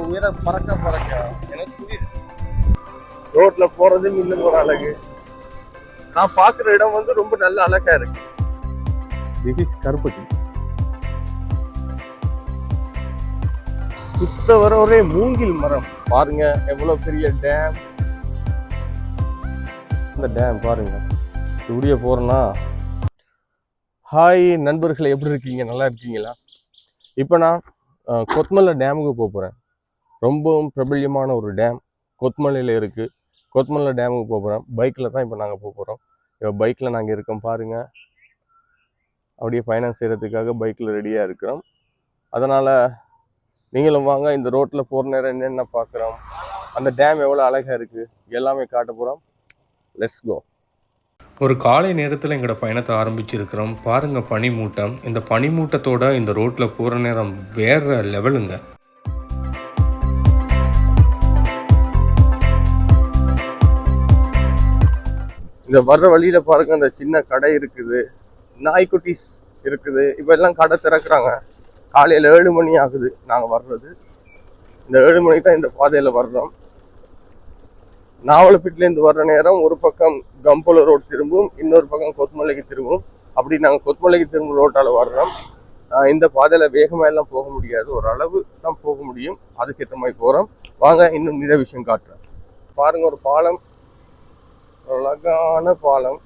உயர பறக்க பறக்க எனக்கு புரியுது. ரோட்ல போறது இன்னும் ஒரு அழகு. நான் பாக்குற இடம் வந்து ரொம்ப நல்ல அழகா இருக்கு. திஸ் இஸ் கருப்பட்டி. சுத்த வர ஒரே மூங்கில் மரம். பாருங்க எவ்வளவு பெரிய டேம். இந்த டேம் பாருங்க இப்படியே போறேன்னா. ஹாய் நண்பர்களே, எப்படி இருக்கீங்க? நல்லா இருக்கீங்களா? இப்போ நான் கொத்மலை டேமுக்கு போகிறேன். ரொம்பவும் பிரபல்யமான ஒரு டேம் கொத்மலையில் இருக்குது. கொத்மலை டேமுக்கு போகிறோம். பைக்கில் தான் இப்போ நாங்கள் போகிறோம். இப்போ பைக்கில் நாங்கள் இருக்கோம் பாருங்கள். அப்படியே ஃபைனான்ஸ் செய்கிறதுக்காக பைக்கில் ரெடியாக இருக்கிறோம். அதனால் நீங்களும் வாங்க. இந்த ரோட்டில் போகிற நேரம் என்னென்ன பார்க்குறோம், அந்த டேம் எவ்வளோ அழகாக இருக்குது, எல்லாமே காட்ட போகிறோம். Let's go. ஒரு காலை நேரத்தில் எங்களோட பயணத்தை ஆரம்பிச்சிருக்கிறோம். பாருங்கள் பனிமூட்டம். இந்த பனிமூட்டத்தோட இந்த ரோட்டில் போகிற நேரம் வேறு லெவலுங்க. இந்த வர்ற வழியில பாருங்க, அந்த சின்ன கடை இருக்குது, நாய்க்குட்டிஸ் இருக்குது. இப்போ எல்லாம் கடை திறக்கிறாங்க. காலையில் 7 மணி ஆகுது நாங்கள் வர்றது. இந்த 7 மணிக்கு தான் இந்த பாதையில் வர்றோம். நாவலப்பேட்டிலேருந்து வர்ற நேரம் ஒரு பக்கம் கம்போல ரோட் திரும்பும், இன்னொரு பக்கம் கொத்மலைக்கு திரும்பும். அப்படி நாங்கள் கொத்மலைக்கு திரும்ப ரோட்டால் வர்றோம். இந்த பாதையில் வேகமாக எல்லாம் போக முடியாது, ஒரு அளவு தான் போக முடியும். அதுக்கேற்ற மாதிரி போகிறோம். வாங்க இன்னும் நிறைய விஷயம் காட்டுறேன். பாருங்க, ஒரு பாலம், அழகான பாலம்.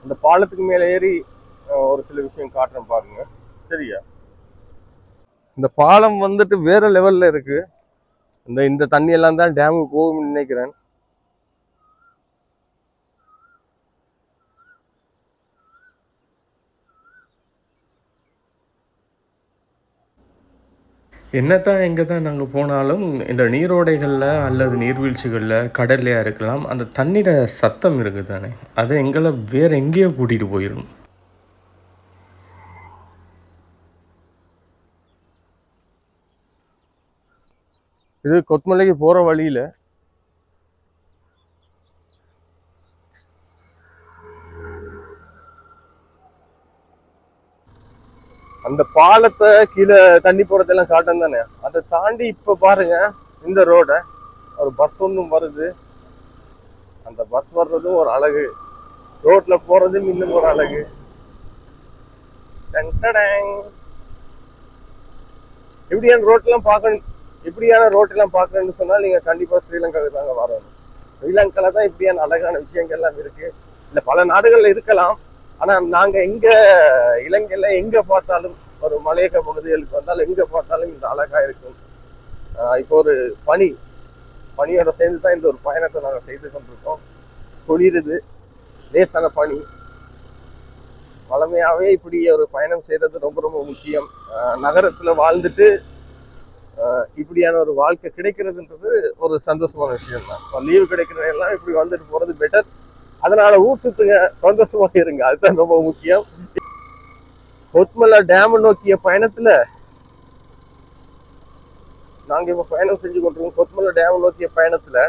அந்த பாலத்துக்கு மேலே ஏறி ஒரு சில விஷயம் காட்டுறேன் பாருங்க. சரியா? இந்த பாலம் வந்துட்டு வேற லெவல்ல இருக்கு. இந்த தண்ணி எல்லாம் தான் டேமுக்கு போகும்னு நினைக்கிறேன். என்னதான் எங்கே தான் நாங்கள் போனாலும் இந்த நீரோடைகளில் அல்லது நீர்வீழ்ச்சிகளில் கடல்லையாக இருக்கலாம், அந்த தண்ணீர சத்தம் இருக்குது தானே, அதை எங்களை வேறு எங்கேயோ கூட்டிகிட்டு போயிடும். இது கொத்மலைக்கு போற வழியில அந்த பாலத்தை கீழே தண்ணி போறதெல்லாம் காட்டும் தானே. அதை தாண்டி இப்ப பாருங்க இந்த ரோட ஒரு பஸ் ஒன்றும் வருது. அந்த பஸ் வர்றதும் ஒரு அழகு, ரோட்ல போறதும் இன்னும் ஒரு அழகு. இப்படியான ரோட்டெல்லாம் பார்க்கணும். இப்படியான ரோட்டெல்லாம் பார்க்கணும்னு சொன்னால் நீங்க கண்டிப்பா ஸ்ரீலங்காவுக்கு தாங்க வரணும். ஸ்ரீலங்கால தான் இப்படியான அழகான விஷயங்கள் எல்லாம் இருக்கு. இல்ல பல நாடுகள்ல இருக்கலாம், ஆனா நாங்க எங்க இலங்கையில எங்க பார்த்தாலும், ஒரு மலையக பகுதிகளுக்கு வந்தாலும் எங்க பார்த்தாலும் இந்த அழகா இருக்கும். இப்போ ஒரு பனியோட சேர்ந்து தான் இந்த ஒரு பயணத்தை நாங்கள் செய்து கொண்டிருக்கோம். குளிருது, லேசான பனி. வளமையாவே இப்படி ஒரு பயணம் செய்யறது ரொம்ப ரொம்ப முக்கியம். நகரத்துல வாழ்ந்துட்டு இப்படியான ஒரு வாழ்க்கை கிடைக்கிறதுன்றது ஒரு சந்தோஷமான விஷயம் தான். லீவு கிடைக்கிற எல்லாம் இப்படி வந்துட்டு போறது பெட்டர். அதனால ஊர் சுத்துங்க, சந்தோஷமா இருங்க, அதுதான் ரொம்ப முக்கியம். கொத்மலை டேம் நோக்கிய பயணத்துல நாங்க இப்ப பயணம் செஞ்சு கொண்டிருக்கோம். கொத்மலை டேம் நோக்கிய பயணத்துல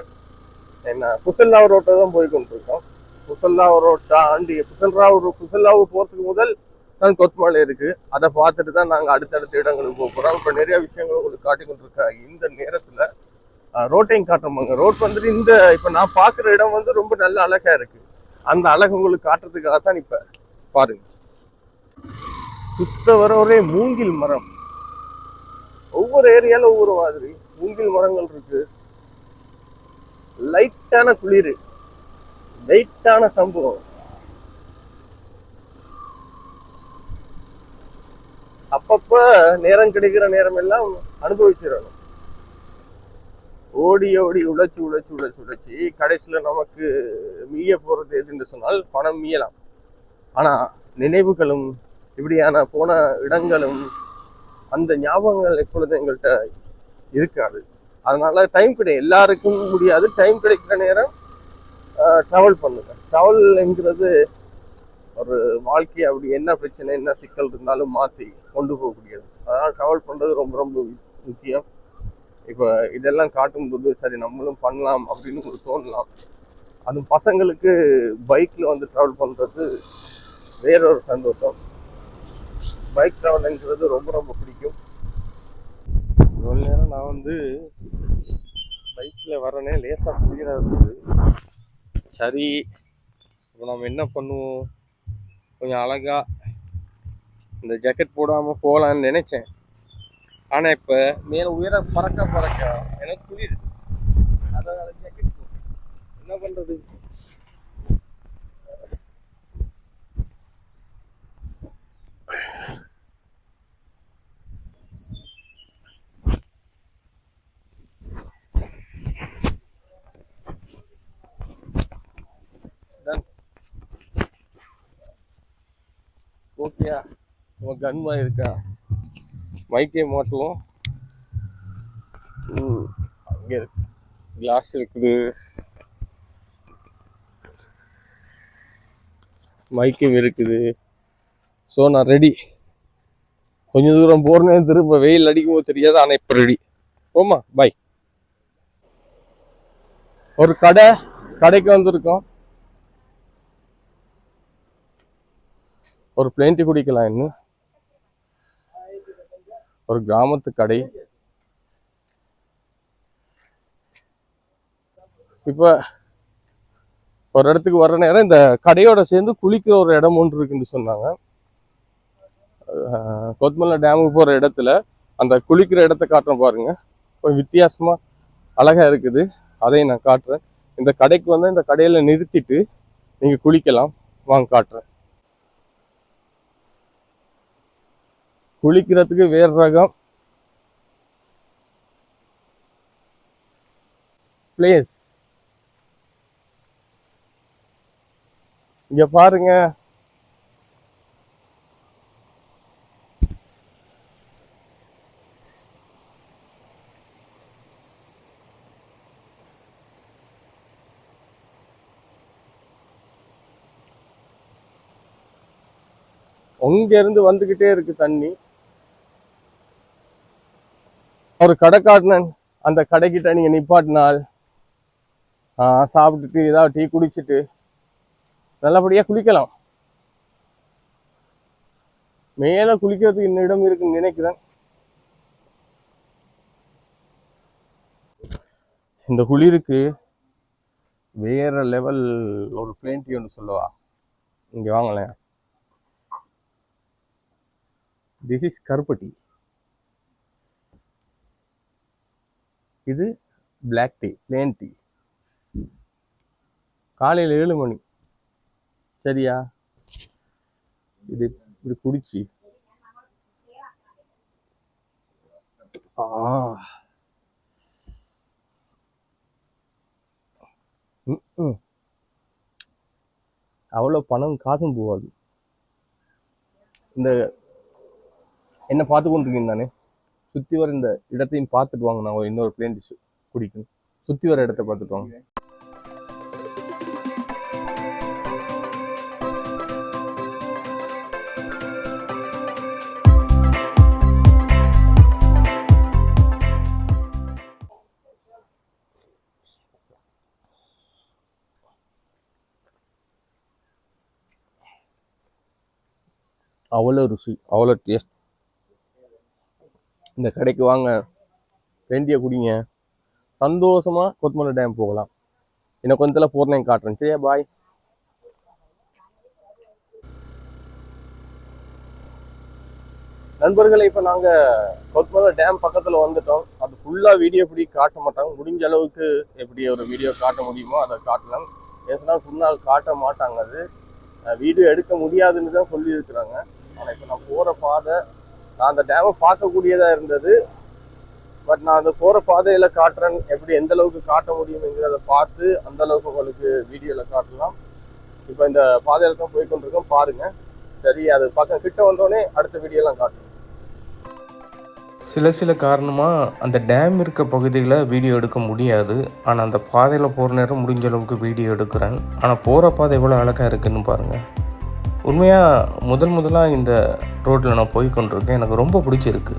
என்ன புசல்லாவ் ரோட்டை தான் போய் கொண்டிருக்கோம். புசல்லாவ் ரோட்டா ஆண்டி புசல்லாவ் போறதுக்கு முதல் தான் கொத்மலை இருக்கு. அதை பார்த்துட்டு தான் நாங்க அடுத்தடுத்த இடங்களுக்கு போறோம். இப்ப நிறைய விஷயங்கள் உங்களுக்கு காட்டி கொண்டிருக்க இந்த நேரத்துல ரோட்டையும் காட்டுறோமாங்க. ரோட் வந்துட்டு இந்த இப்ப நான் பாக்குற இடம் வந்து ரொம்ப நல்ல அழகா இருக்கு. அந்த அழகு உங்களுக்கு காட்டுறதுக்காக தான் இப்ப பாருங்க. சுத்த வர ஒரே மூங்கில் மரம். ஒவ்வொரு ஏரியால ஒவ்வொரு மாதிரி மூங்கில் மரங்கள் இருக்கு. லைட்டான குளிர், லைட்டான சம்பவம். அப்பப்ப நேரம் கிடைக்கிற நேரம் எல்லாம் அனுபவிச்சிடணும். ஓடி ஓடி உழைச்சி கடைசியில நமக்கு மீய போறது எதுன்னு சொன்னால் பணம் மீயலாம். ஆனா நினைவுகளும் இப்படியான போன இடங்களும் அந்த ஞாபகங்கள் எப்பொழுதும் எங்கள்கிட்ட இருக்காது. அதனால டைம் எல்லாருக்கும் முடியாது. டைம் கிடைக்கிற நேரம் ட்ராவல் பண்ணுங்க. ட்ராவல் என்கிறது ஒரு வாழ்க்கை, அப்படி என்ன பிரச்சனை என்ன சிக்கல் இருந்தாலும் மாற்றி கொண்டு போகக்கூடியது. அதனால் ட்ராவல் பண்ணுறது ரொம்ப ரொம்ப முக்கியம். இப்போ இதெல்லாம் காட்டும்போது சரி நம்மளும் பண்ணலாம் அப்படின்னு உங்களுக்கு தோணலாம். அதுவும் பசங்களுக்கு பைக்கில் வந்து ட்ராவல் பண்ணுறது வேறொரு சந்தோஷம். பைக் ட்ராவல்ங்கிறது ரொம்ப ரொம்ப பிடிக்கும். இவ்வளோ நேரம் நான் வந்து பைக்கில் வரனே லேசாக குளிராக இருந்தது. சரி, இப்போ நம்ம என்ன பண்ணுவோம், கொஞ்சம் அழகா இந்த ஜாக்கெட் போடாமல் போகலான்னு நினைச்சேன். ஆனால் இப்போ மேலே உயர பறக்க எனக்கு குளிர், அதனால ஜாக்கெட் என்ன பண்ணுறது. ஓகேயா, சும்மா கன்மா இருக்கா, மைக்கே மாட்டுவோம். அங்கே இருக்கு, கிளாஸ் இருக்குது, மைக்கும் இருக்குது. ஸோ நான் ரெடி. கொஞ்சம் தூரம் போறேன்னு திரும்ப வெயில் அடிக்கும்போது தெரியாது, ஆனால் இப்போ ரெடி. போமா, பாய். ஒரு கடைக்கு வந்திருக்கோம். ஒரு பிளேன் டீ குடிக்கலாம். இன்னும் ஒரு கிராமத்து கடை. இப்போ ஒரு இடத்துக்கு வர்ற நேரம் இந்த கடையோட சேர்ந்து குளிக்கிற ஒரு இடம் ஒன்று இருக்குன்னு சொன்னாங்க. கொத்மலை டேமுக்கு போகிற இடத்துல அந்த குளிக்கிற இடத்த காட்டுறேன் பாருங்க. கொஞ்சம் வித்தியாசமா அழகா இருக்குது, அதையும் நான் காட்டுறேன். இந்த கடைக்கு வந்து இந்த கடையில நிறுத்திட்டு நீங்க குளிக்கலாம், வாங்க காட்டுறேன். குளிக்கிறதுக்கு வேறு ரகம் பிளேஸ். இங்க பாருங்க, அங்க இருந்து வந்துகிட்டே இருக்கு தண்ணி. ஒரு கடை காட்டினேன், அந்த கடைக்கிட்ட நீங்க நிப்பாட்டினால் சாப்பிட்டுட்டு ஏதாவது டீ குடிச்சிட்டு நல்லபடியா குளிக்கலாம். மேல குளிக்கிறதுக்கு இன்னும் இடம் இருக்குன்னு நினைக்கிறேன். இந்த குளிருக்கு வேற லெவல் ஒரு பிளேன் டீ ஒன்று சொல்லவா, இங்க வாங்கலேன். திஸ் இஸ் கருப்பு டீ, இது பிளாக் டீ, பிளேன் டீ. காலையில் 7 மணி, சரியா? இது இப்படி குடிச்சு அவ்வளோ பணம் காசும் போகாது. இந்த என்ன பார்த்து கொண்டிருக்கீங்க தானே, சுற்றி வர இந்த இடத்தையும் பார்த்துட்டு வாங்க. நான் இன்னொரு பிளேன் டிஷ் குடிக்கணும். சுற்றி வர இடத்த பார்த்துட்டு வாங்க. அவ்வளோ ருசி, அவ்வளோ டேஸ்ட். இந்த கடைக்கு வாங்க, வேண்டிய குடிங்க, சந்தோஷமா கொத்மலை டேம் போகலாம். இன்னும் கொஞ்சத்தில் போறேன், காட்டுறேன். சரியா, பாய். நண்பர்களை, இப்போ நாங்கள் கொத்மலை டேம் பக்கத்தில் வந்துட்டோம். அது ஃபுல்லாக வீடியோ எப்படி காட்ட மாட்டாங்க, முடிஞ்ச அளவுக்கு எப்படி ஒரு வீடியோ காட்ட முடியுமோ அதை காட்டலாம். ஏன்னா ஃபுல்லாக காட்ட மாட்டாங்க, அது வீடியோ எடுக்க முடியாதுன்னு தான் சொல்லியிருக்கிறாங்க. ஆனால் இப்போ நான் போகிற பாதை, நான் அந்த டேமை பார்க்கக்கூடியதாக இருந்தது. பட் நான் அந்த போகிற பாதையில் காட்டுறேன், எப்படி எந்த அளவுக்கு காட்ட முடியுங்கிறத பார்த்து அந்த அளவுக்கு உங்களுக்கு வீடியோவில் காட்டலாம். இப்போ இந்த பாதையில் தான் போய்கொண்டிருக்கோம், பாருங்க. சரி, அது பக்கம் கிட்ட வந்தோடனே அடுத்த வீடியோலாம் காட்டுறேன். சில காரணமாக அந்த டேம் இருக்க பகுதியில் வீடியோ எடுக்க முடியாது. ஆனால் அந்த பாதையில் போகிற நேரம் முடிஞ்ச அளவுக்கு வீடியோ எடுக்கிறேன். ஆனால் போகிற பாதை எவ்வளோ அழகாக இருக்குதுன்னு பாருங்கள். உண்மையாக முதலாக இந்த ரோட்டில் நான் போய்கொண்டிருக்கேன், எனக்கு ரொம்ப பிடிச்சிருக்கு.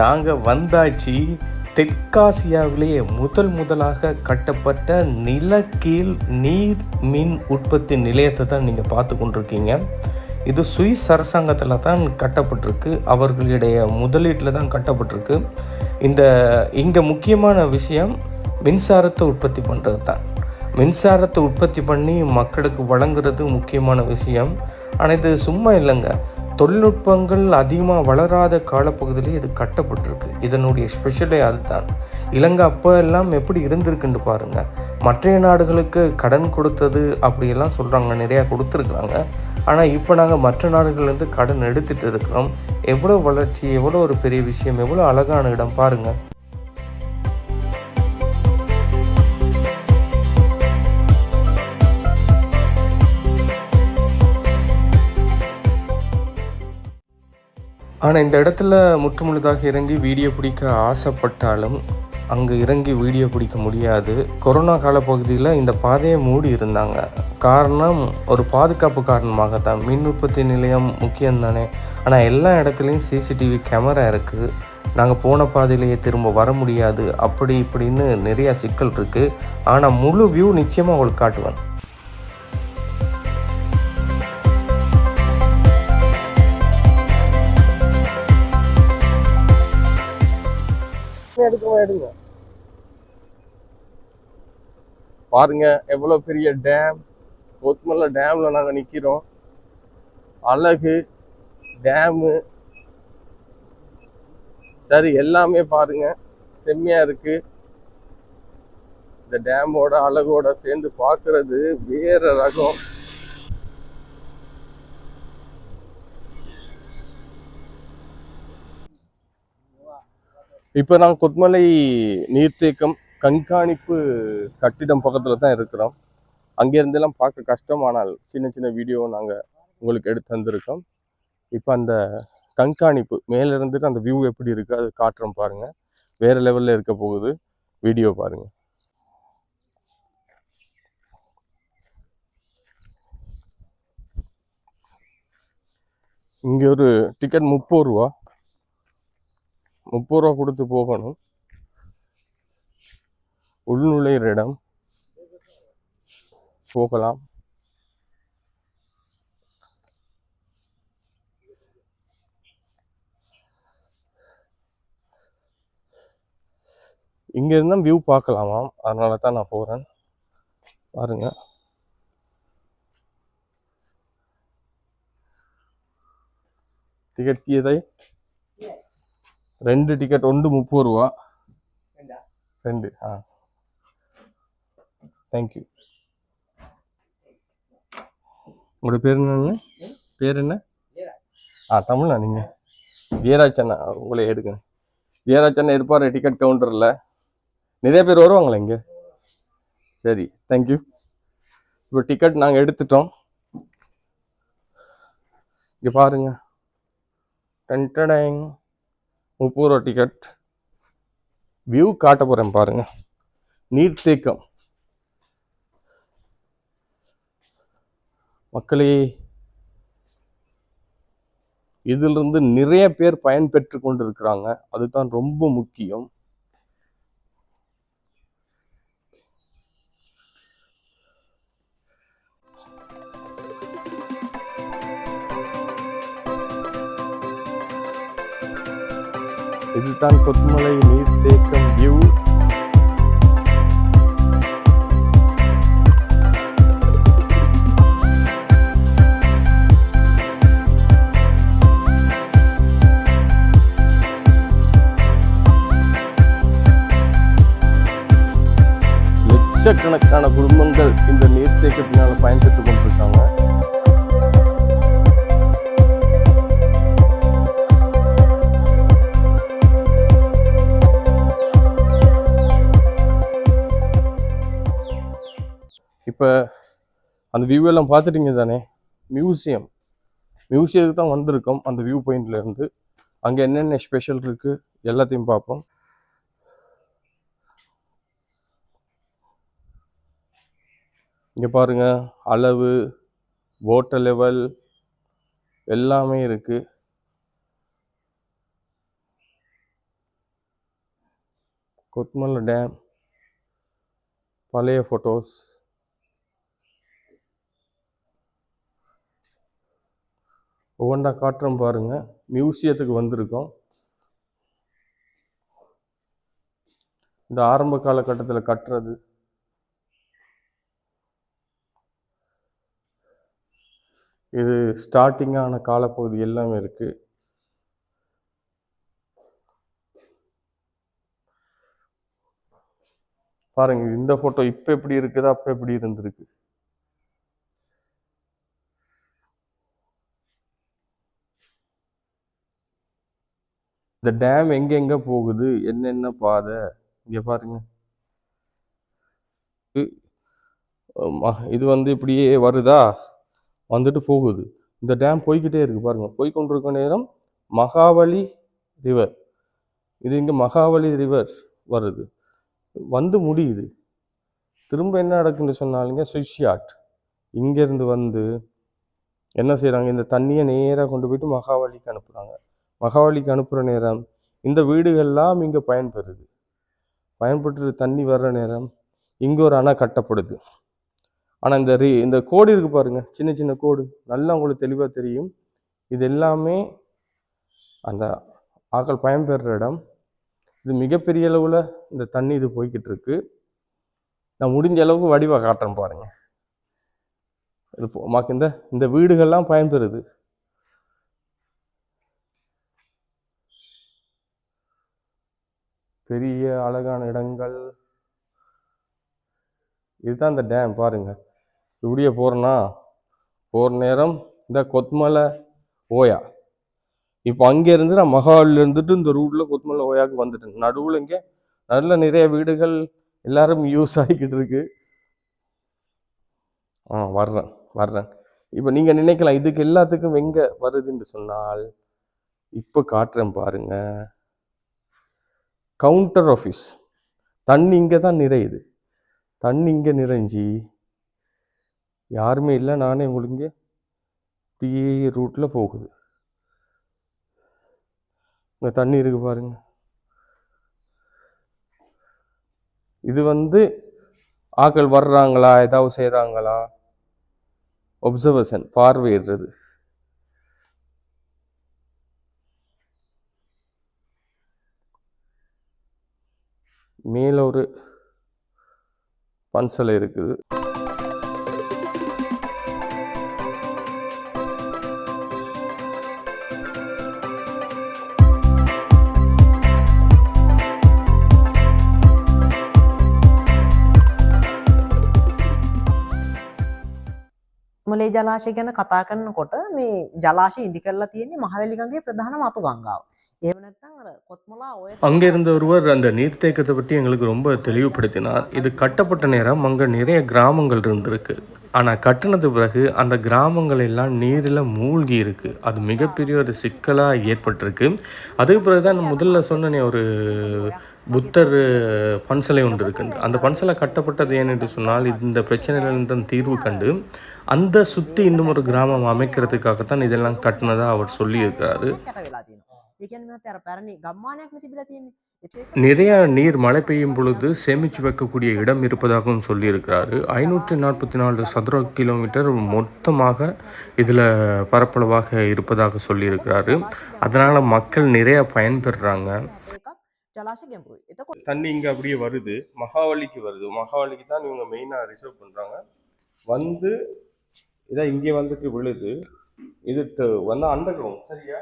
நாங்கள் வந்தாச்சு, தெற்காசியாவிலேயே முதலாக கட்டப்பட்ட நிலக்கீழ் நீர் மின் உற்பத்தி நிலையத்தை தான் நீங்கள் பார்த்து கொண்டிருக்கீங்க. இது சுவிஸ் அரசாங்கத்தில் தான் கட்டப்பட்டிருக்கு, அவர்களுடைய முதலீட்டில் தான் கட்டப்பட்டிருக்கு. இங்கே முக்கியமான விஷயம் மின்சாரத்தை உற்பத்தி பண்ணுறது தான். மின்சாரத்தை உற்பத்தி பண்ணி மக்களுக்கு வழங்குறது முக்கியமான விஷயம். ஆனால் இது சும்மா இல்லைங்க, தொழில்நுட்பங்கள் அதிகமாக வளராத காலப்பகுதியிலே இது கட்டப்பட்டிருக்கு. இதனுடைய ஸ்பெஷலே அதுதான். இலங்கை அப்போ எல்லாம் எப்படி இருந்திருக்குன்னு பாருங்கள். மற்ற நாடுகளுக்கு கடன் கொடுத்தது அப்படியெல்லாம் சொல்கிறாங்க, நிறையா கொடுத்துருக்குறாங்க. ஆனால் இப்போ நாங்கள் மற்ற நாடுகள்லேருந்து கடன் எடுத்துகிட்டு இருக்கிறோம். எவ்வளோ வளர்ச்சி, எவ்வளோ ஒரு பெரிய விஷயம், எவ்வளோ அழகான இடம் பாருங்கள். ஆனால் இந்த இடத்துல முற்றுமுழுதாக இறங்கி வீடியோ பிடிக்க ஆசைப்பட்டாலும் அங்கே இறங்கி வீடியோ பிடிக்க முடியாது. கொரோனா காலப்பகுதியில் இந்த பாதையை மூடி இருந்தாங்க. காரணம் ஒரு பாதுகாப்பு காரணமாக தான். மின் உற்பத்தி நிலையம் முக்கியம் தானே. ஆனால் எல்லா இடத்துலையும் சிசிடிவி கேமரா இருக்குது. நாங்கள் போன பாதையிலேயே திரும்ப வர முடியாது, அப்படி இப்படின்னு நிறையா சிக்கல் இருக்குது. ஆனால் முழு வியூ நிச்சயமாக உங்களுக்கு காட்டுவேன். எடுங்க பாருங்க, எவ்வளவு பெரிய டேம். கொத்மலை டேம்ல நாங்க நிக்கிறோம். அழகு டேமு, சரி எல்லாமே பாருங்க செம்மையா இருக்கு. இந்த டேமோட அழகோட சேர்ந்து பார்க்கிறது வேற ரகம். இப்போ நாங்கள் கொத்மலை நீர்த்தேக்கம் கண்காணிப்பு கட்டிடம் பக்கத்தில் தான் இருக்கிறோம். அங்கேருந்தெல்லாம் பார்க்க கஷ்டமானால் சின்ன சின்ன வீடியோ நாங்கள் உங்களுக்கு எடுத்து தந்திருக்கோம். இப்போ அந்த கண்காணிப்பு மேலே இருந்துட்டு அந்த வியூ எப்படி இருக்குது அது காட்டுறோம் பாருங்கள். வேறு லெவலில் இருக்க போகுது, வீடியோ பாருங்கள். இங்கே ஒரு டிக்கெட் 30 ரூபா கொடுத்து போகணும். உள்நுழையிற இடம் போகலாம். இங்க இருந்தா வியூ பார்க்கலாமாம், அதனால தான் நான் போறேன். பாருங்க, டிக்கெட் கீதை 2 டிக்கெட், ஒன்று 30 ரூபா, 2. தேங்க்யூ. உங்களோட பேர் என்ன? பேர் என்ன? தமிழா நீங்க? ஜெயராஜ் அண்ணா, உங்களை எடுங்க. ஜெயராஜ் அண்ணா இருப்பார் டிக்கெட் கவுண்டரில். நிறைய பேர் வருவாங்களா இங்கே? சரி, தேங்க்யூ. இப்போ டிக்கெட் நாங்கள் எடுத்துட்டோம். இங்கே பாருங்க, 30 ரூபா டிக்கெட். வியூ காட்ட போகிறேன் பாருங்க. நீர்த்தேக்கம் மக்களே, இதிலிருந்து நிறைய பேர் பயன்பெற்று கொண்டு இருக்கிறாங்க. அதுதான் ரொம்ப முக்கியம். இதுதான் கொத்மலை நீர்த்தேக்கம் வியூ. லட்சக்கணக்கான குடும்பங்கள் இந்த நீர்த்தேக்கத்தினால பயன்பெற்று கொண்டிருக்காங்க. இப்போ அந்த வியூ எல்லாம் பார்த்துட்டீங்க தானே? மியூசியத்துக்கு தான் வந்திருக்கோம். அந்த வியூ பாயிண்ட்ல இருந்து அங்கே என்னென்ன ஸ்பெஷல் இருக்கு எல்லாத்தையும் பார்ப்போம். இங்கே பாருங்க, அளவு, வாட்டர் லெவல் எல்லாமே இருக்கு. கொத்மலை டேம் பழைய ஃபோட்டோஸ். ஒவ்வொன்றா காட்டுறோம் பாருங்கள். மியூசியத்துக்கு வந்திருக்கோம். இந்த ஆரம்ப காலகட்டத்தில் கட்டுறது. இது ஸ்டார்டிங்கான காலப்பகுதி எல்லாமே இருக்குது. பாருங்க, இந்த ஃபோட்டோ இப்போ எப்படி இருக்குது, அப்போ எப்படி இருந்திருக்கு. இந்த டேம் எங்கெங்க போகுது, என்னென்ன பாதை, இங்கே பாருங்க. இது வந்து இப்படியே வருதா, வந்துட்டு போகுது. இந்த டேம் போய்கிட்டே இருக்கு பாருங்க. போய்கொண்டிருக்க நேரம் மகாவலி ரிவர், இது இங்கே மகாவலி ரிவர் வருது, வந்து முடியுது. திரும்ப என்ன நடக்குன்னு சொன்னாலுங்க, சுவிஸ் யார்ட் இங்கேருந்து வந்து என்ன செய்கிறாங்க, இந்த தண்ணியை நேராக கொண்டு போயிட்டு மகாவலிக்கு அனுப்புகிறாங்க. மகாவலிக்கு அனுப்புகிற நேரம் இந்த வீடுகள்லாம் இங்கே பயன்பட்டு தண்ணி வர்ற நேரம் இங்கே ஒரு அணை கட்டப்படுது. ஆனால் இந்த கோடு இருக்கு பாருங்க, சின்ன சின்ன கோடு, நல்லா உங்களுக்கு தெளிவாக தெரியும். இது எல்லாமே அந்த ஆக்கள் பயன்பெறுற இடம். இது மிகப்பெரிய அளவில் இந்த தண்ணி இது போய்கிட்டு இருக்கு. நான் முடிஞ்ச அளவுக்கு வடிவாக காட்டுறேன் பாருங்க. இது இந்த வீடுகள்லாம் பயன்பெறுது. பெரிய அழகான இடங்கள். இதுதான் இந்த டேம் பாருங்க. இப்படியே போகிற நேரம் இந்த கொத்மலை ஓயா. இப்போ அங்கேருந்து நான் மகாவலியில் இருந்துட்டு இந்த ரூட்டில் கொத்மலை ஓயாவுக்கு வந்துட்டேன். நடுவில் இங்கே நிறைய வீடுகள் எல்லாரும் யூஸ் ஆகிக்கிட்டு இருக்கு. வர்றேன். இப்போ நீங்கள் நினைக்கலாம் இதுக்கு எல்லாத்துக்கும் எங்கே வருதுன்னு சொன்னால், இப்போ காட்டுறேன் பாருங்க. Counter office. தண்ணி இங்கே தான் நிறையுது. தண்ணி இங்கே நிறைஞ்சி யாருமே இல்லை, நானே உங்களுக்கு இப்படியே ரூட்டில் போகுது. இங்கே தண்ணி இருக்கு பாருங்க. இது வந்து ஆக்கள் வர்றாங்களா, ஏதாவது செய்கிறாங்களா, ஒப்சர்வேஷன், பார்வையிடுறது. மேல ஒரு பன்சலை இருக்குது. මොලේ ජලාශය ගැන කතා කරනකොට මේ ජලාශය ඉදි කරලා තියෙන්නේ මහවැලි ගඟේ ප්‍රධාන මතු ගංගාව. එහෙම නැත්නම් අර කොත්මලා ඔය அங்கே இருந்த ஒருவர் அந்த நீர்த்தேக்கத்தை பற்றி எங்களுக்கு ரொம்ப தெளிவுபடுத்தினார். இது கட்டப்பட்ட நேரம் அங்கே நிறைய கிராமங்கள் இருந்திருக்கு. ஆனால் கட்டினது பிறகு அந்த கிராமங்கள் எல்லாம் நீரில் மூழ்கி இருக்கு. அது மிகப்பெரிய ஒரு சிக்கலாக ஏற்பட்டிருக்கு. அதுக்கு பிறகு தான் முதல்ல சொன்னனே ஒரு புத்தர் பன்சலை ஒன்று இருக்குன்னு. அந்த பன்சலை கட்டப்பட்டது ஏன்னு சொன்னால் இந்த பிரச்சனையிலிருந்து தீர்வு கண்டு அந்த சுற்றி இன்னும் ஒரு கிராமம் அமைக்கிறதுக்காகத்தான் இதெல்லாம் கட்டினதாக அவர் சொல்லியிருக்கிறாரு. நிறைய நீர் மழை பெய்யும் பொழுது சேமித்து வைக்கக்கூடிய இடம் இருப்பதாகவும் சொல்லியிருக்கிறாரு. 544 சதுர கிலோமீட்டர் மொத்தமாக இதில் பரப்பளவாக இருப்பதாக சொல்லியிருக்கிறாரு. அதனால் மக்கள் நிறைய பயன்பெறுறாங்க. தண்ணி இங்கே அப்படியே வருது, மகாவலிக்கு வருது. மகாவலிக்கு தான் இவங்க மெயினாக ரிசர்வ் பண்ணுறாங்க. வந்து இதான் இங்கே வந்துட்டு விழுது. இது வந்து அண்டர் கிரவுண்ட். சரியா,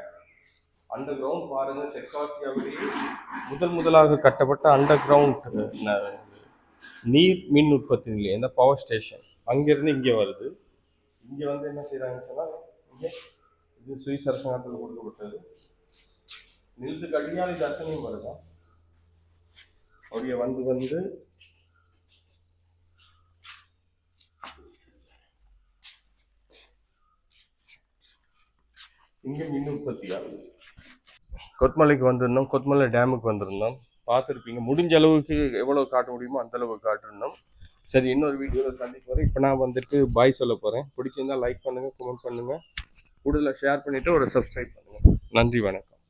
அண்டர் கிரவுண்ட் பாருங்க. தெற்காசியாவிலேயே முதலாக கட்டப்பட்ட அண்டர் கிரவுண்ட் நீர் மின் உற்பத்தி நிலையம், இந்த பவர் ஸ்டேஷன் அங்கேருந்து இங்கே வருது. இங்கே வந்து என்ன செய்கிறாங்கன்னு சொன்னால், இங்கே இது சுவிஸ் அரசாங்கத்தில் கொடுக்கப்பட்டது. நிலத்துக்கு அடியால் இது அத்தனையும் வருதான் அப்படியே வந்து இங்கே மின் உற்பத்தி ஆகுது. கொத்மலைக்கு வந்திருந்தோம், கொத்மலை டேமுக்கு வந்திருந்தோம். பார்த்துருப்பீங்க. முடிஞ்ச அளவுக்கு எவ்வளோ காட்ட முடியுமோ அந்த அளவுக்கு காட்டிருந்தோம். சரி, இன்னொரு வீடியோவில் சந்திக்க போகிறேன். இப்போ நான் வந்துட்டு பாய் சொல்ல போகிறேன். பிடிச்சிருந்தால் லைக் பண்ணுங்கள், கமெண்ட் பண்ணுங்கள், கூடுதலாக ஷேர் பண்ணிவிட்டு ஒரு சப்ஸ்கிரைப் பண்ணுங்கள். நன்றி, வணக்கம்.